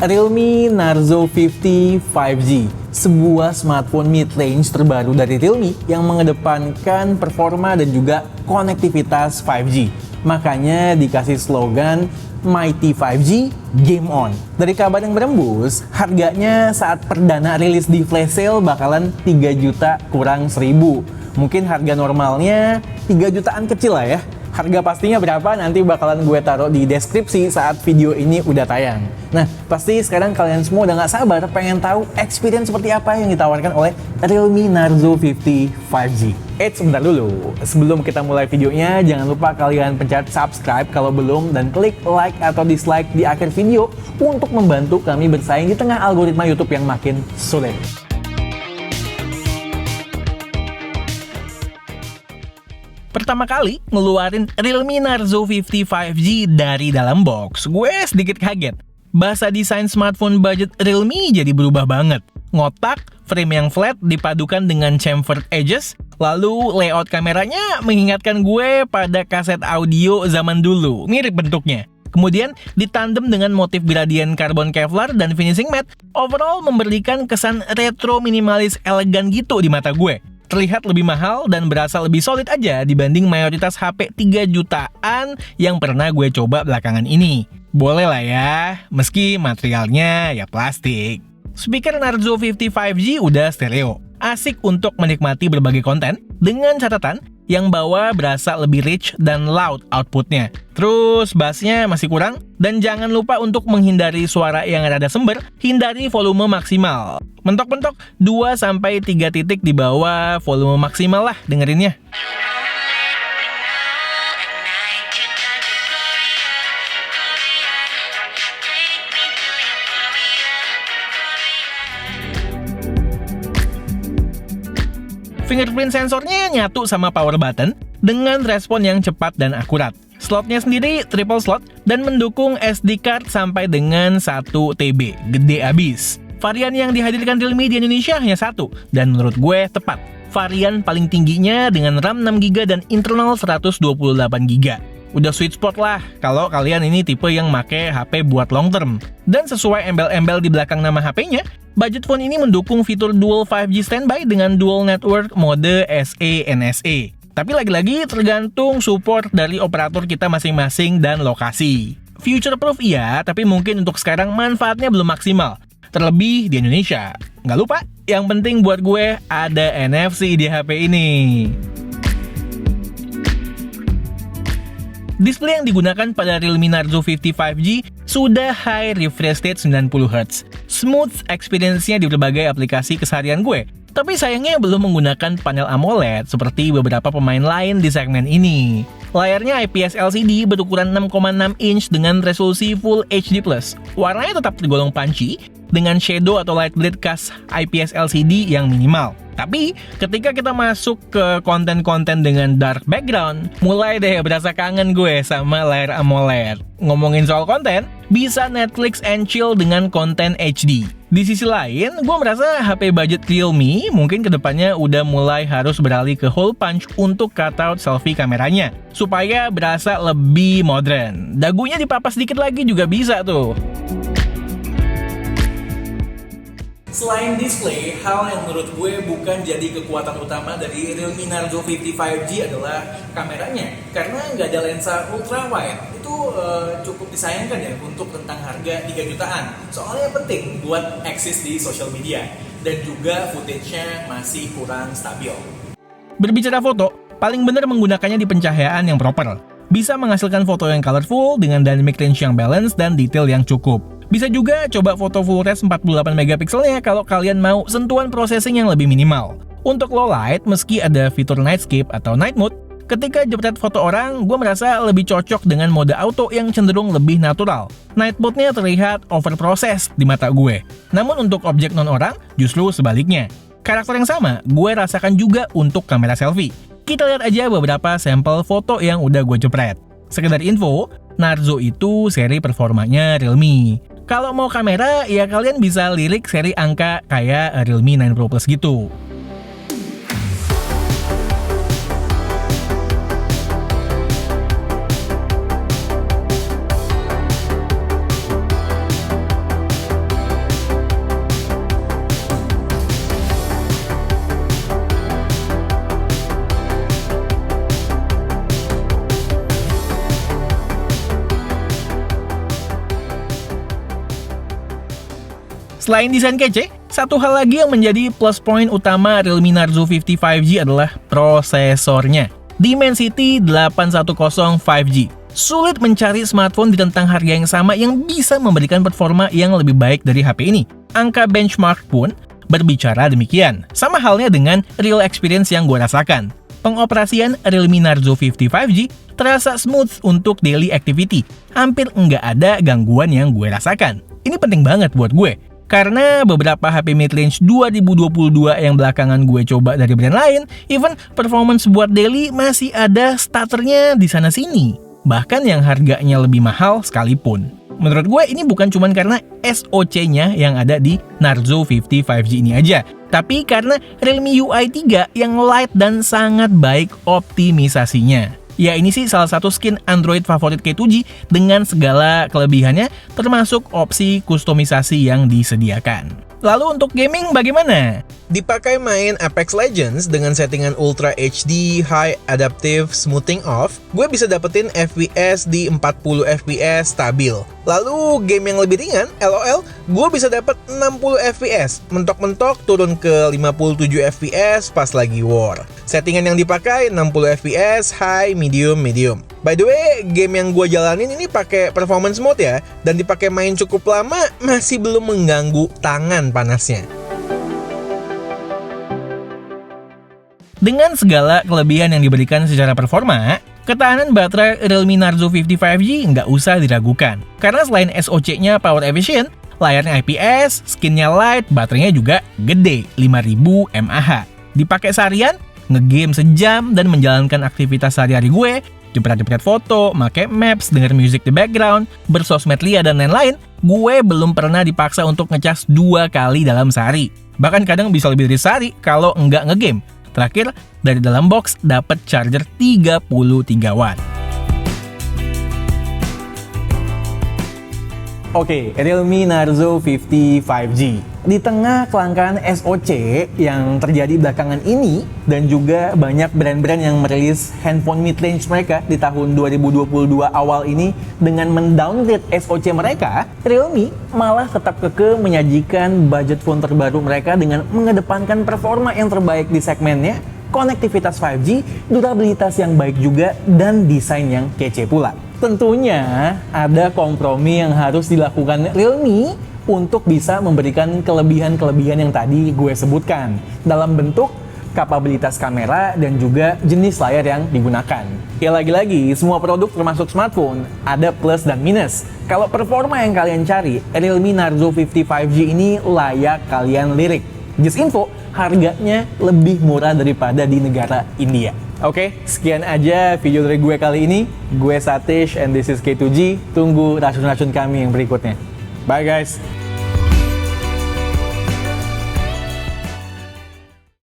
Realme Narzo 50 5G, sebuah smartphone mid-range terbaru dari Realme yang mengedepankan performa dan juga konektivitas 5G. Makanya dikasih slogan Mighty 5G Game On. Dari kabar yang berembus, harganya saat perdana rilis di flash sale bakalan 3 juta kurang 1000. Mungkin harga normalnya 3 jutaan kecil lah ya. Harga pastinya berapa nanti bakalan gue taruh di deskripsi saat video ini udah tayang. Nah, pasti sekarang kalian semua udah gak sabar pengen tahu experience seperti apa yang ditawarkan oleh Realme Narzo 50 5G. Sebentar dulu. Sebelum kita mulai videonya, jangan lupa kalian pencet subscribe kalau belum dan klik like atau dislike di akhir video untuk membantu kami bersaing di tengah algoritma YouTube yang makin sulit. Pertama kali ngeluarin Realme Narzo 50 5G dari dalam box, gue sedikit kaget. Bahasa desain smartphone budget Realme jadi berubah banget. Ngotak, frame yang flat dipadukan dengan chamfered edges, lalu layout kameranya mengingatkan gue pada kaset audio zaman dulu, mirip bentuknya. Kemudian ditandem dengan motif gradien karbon Kevlar dan finishing matte, overall memberikan kesan retro minimalis elegan gitu di mata gue. Terlihat lebih mahal dan berasa lebih solid aja dibanding mayoritas HP 3 jutaan yang pernah gue coba belakangan ini. Boleh lah ya, meski materialnya ya plastik. Speaker Narzo 50 5G udah stereo, asik untuk menikmati berbagai konten, dengan catatan yang bawa berasa lebih rich dan loud outputnya. Terus bassnya masih kurang, dan jangan lupa untuk menghindari suara yang rada sember, hindari volume maksimal. Mentok-mentok 2-3 titik di bawah volume maksimal lah dengerinnya. Fingerprint sensornya nyatu sama power button dengan respon yang cepat dan akurat. Slotnya sendiri triple slot dan mendukung SD card sampai dengan 1 TB, gede abis. Varian yang dihadirkan Realme di Indonesia hanya satu, dan menurut gue tepat. Varian paling tingginya dengan RAM 6GB dan internal 128GB. Udah sweet spot lah kalau kalian ini tipe yang make HP buat long term. Dan sesuai embel-embel di belakang nama HP-nya, budget phone ini mendukung fitur dual 5G standby dengan dual network mode SA NSA. Tapi lagi-lagi tergantung support dari operator kita masing-masing dan lokasi. Future proof iya, tapi mungkin untuk sekarang manfaatnya belum maksimal. Terlebih di Indonesia. Nggak lupa, yang penting buat gue ada NFC di HP ini. Display yang digunakan pada Realme Narzo 50 5G sudah high refresh rate 90Hz. Smooth experience-nya di berbagai aplikasi keseharian gue. Tapi sayangnya belum menggunakan panel AMOLED seperti beberapa pemain lain di segmen ini. Layarnya IPS LCD berukuran 6,6 inch dengan resolusi Full HD+. Warnanya tetap tergolong punchy dengan shadow atau light bleed khas IPS LCD yang minimal. Tapi ketika kita masuk ke konten-konten dengan dark background, mulai deh berasa kangen gue sama layar AMOLED. Ngomongin soal konten, bisa Netflix and chill dengan konten HD. Di sisi lain, gue merasa HP budget Realme mungkin kedepannya udah mulai harus beralih ke hole punch untuk cutout selfie kameranya, supaya berasa lebih modern. Dagunya dipapas dikit lagi juga bisa tuh. Selain display, hal yang menurut gue bukan jadi kekuatan utama dari Realme Narzo 50 5G adalah kameranya. Karena nggak ada lensa ultra wide, itu cukup disayangkan ya untuk rentang harga 3 jutaan. Soalnya penting buat eksis di social media, dan juga footage-nya masih kurang stabil. Berbicara foto, paling benar menggunakannya di pencahayaan yang proper. Bisa menghasilkan foto yang colorful dengan dynamic range yang balance dan detail yang cukup. Bisa juga coba foto full res 48 megapikselnya kalau kalian mau sentuhan processing yang lebih minimal. Untuk low light, meski ada fitur nightscape atau night mode, ketika jepret foto orang, gue merasa lebih cocok dengan mode auto yang cenderung lebih natural. Night mode-nya terlihat overprocessed di mata gue. Namun untuk objek non-orang, justru sebaliknya. Karakter yang sama, gue rasakan juga untuk kamera selfie. Kita lihat aja beberapa sampel foto yang udah gue jepret. Sekedar info, Narzo itu seri performanya Realme. Kalau mau kamera, ya kalian bisa lirik seri angka kayak Realme 9 Pro Plus gitu. Selain desain kece, satu hal lagi yang menjadi plus point utama Realme Narzo 50 5G adalah prosesornya. Dimensity 810 5G. Sulit mencari smartphone di rentang harga yang sama yang bisa memberikan performa yang lebih baik dari HP ini. Angka benchmark pun berbicara demikian. Sama halnya dengan real experience yang gue rasakan. Pengoperasian Realme Narzo 50 5G terasa smooth untuk daily activity. Hampir nggak ada gangguan yang gue rasakan. Ini penting banget buat gue. Karena beberapa HP mid-range 2022 yang belakangan gue coba dari brand lain, even performance buat daily masih ada stutternya di sana-sini. Bahkan yang harganya lebih mahal sekalipun. Menurut gue ini bukan cuma karena SoC-nya yang ada di Narzo 50 5G ini aja, tapi karena Realme UI 3 yang light dan sangat baik optimisasinya. Ya ini sih salah satu skin Android favorit K2G dengan segala kelebihannya, termasuk opsi kustomisasi yang disediakan. Lalu untuk gaming bagaimana? Dipakai main Apex Legends dengan settingan Ultra HD High Adaptive Smoothing Off, gue bisa dapetin FPS di 40 FPS stabil. Lalu game yang lebih ringan, LOL, gue bisa dapet 60 FPS, mentok-mentok turun ke 57 FPS pas lagi war. Settingan yang dipakai 60 FPS, high, medium, medium. By the way, game yang gue jalanin ini pakai performance mode ya, dan dipakai main cukup lama masih belum mengganggu tangan panasnya. Dengan segala kelebihan yang diberikan secara performa, ketahanan baterai Realme Narzo 50 5G nggak usah diragukan. Karena selain SoC-nya power efficient, layarnya IPS, skinnya light, baterainya juga gede, 5000 mAh. Dipakai seharian, ngegame sejam, dan menjalankan aktivitas sehari-hari gue, jepret-jepret foto, make maps, denger musik di background, bersosmed lia, dan lain-lain, gue belum pernah dipaksa untuk ngecas 2 kali dalam sehari. Bahkan kadang bisa lebih dari sehari kalau nggak ngegame. Terakhir, dari dalam box dapat charger 33 watt. Oke, Realme Narzo 50 5G. Di tengah kelangkaan SoC yang terjadi belakangan ini, dan juga banyak brand-brand yang merilis handphone mid-range mereka di tahun 2022 awal ini dengan mendowngrade SoC mereka, Realme malah tetap kekeh menyajikan budget phone terbaru mereka dengan mengedepankan performa yang terbaik di segmennya, konektivitas 5G, durabilitas yang baik juga, dan desain yang kece pula. Tentunya ada kompromi yang harus dilakukan Realme untuk bisa memberikan kelebihan-kelebihan yang tadi gue sebutkan dalam bentuk kapabilitas kamera dan juga jenis layar yang digunakan. Ya lagi-lagi, semua produk termasuk smartphone ada plus dan minus. Kalau performa yang kalian cari, Realme Narzo 50 5G ini layak kalian lirik. Just info, harganya lebih murah daripada di negara India. Oke, sekian aja video dari gue kali ini. Gue Satish and this is K2G. Tunggu racun-racun kami yang berikutnya. Bye guys!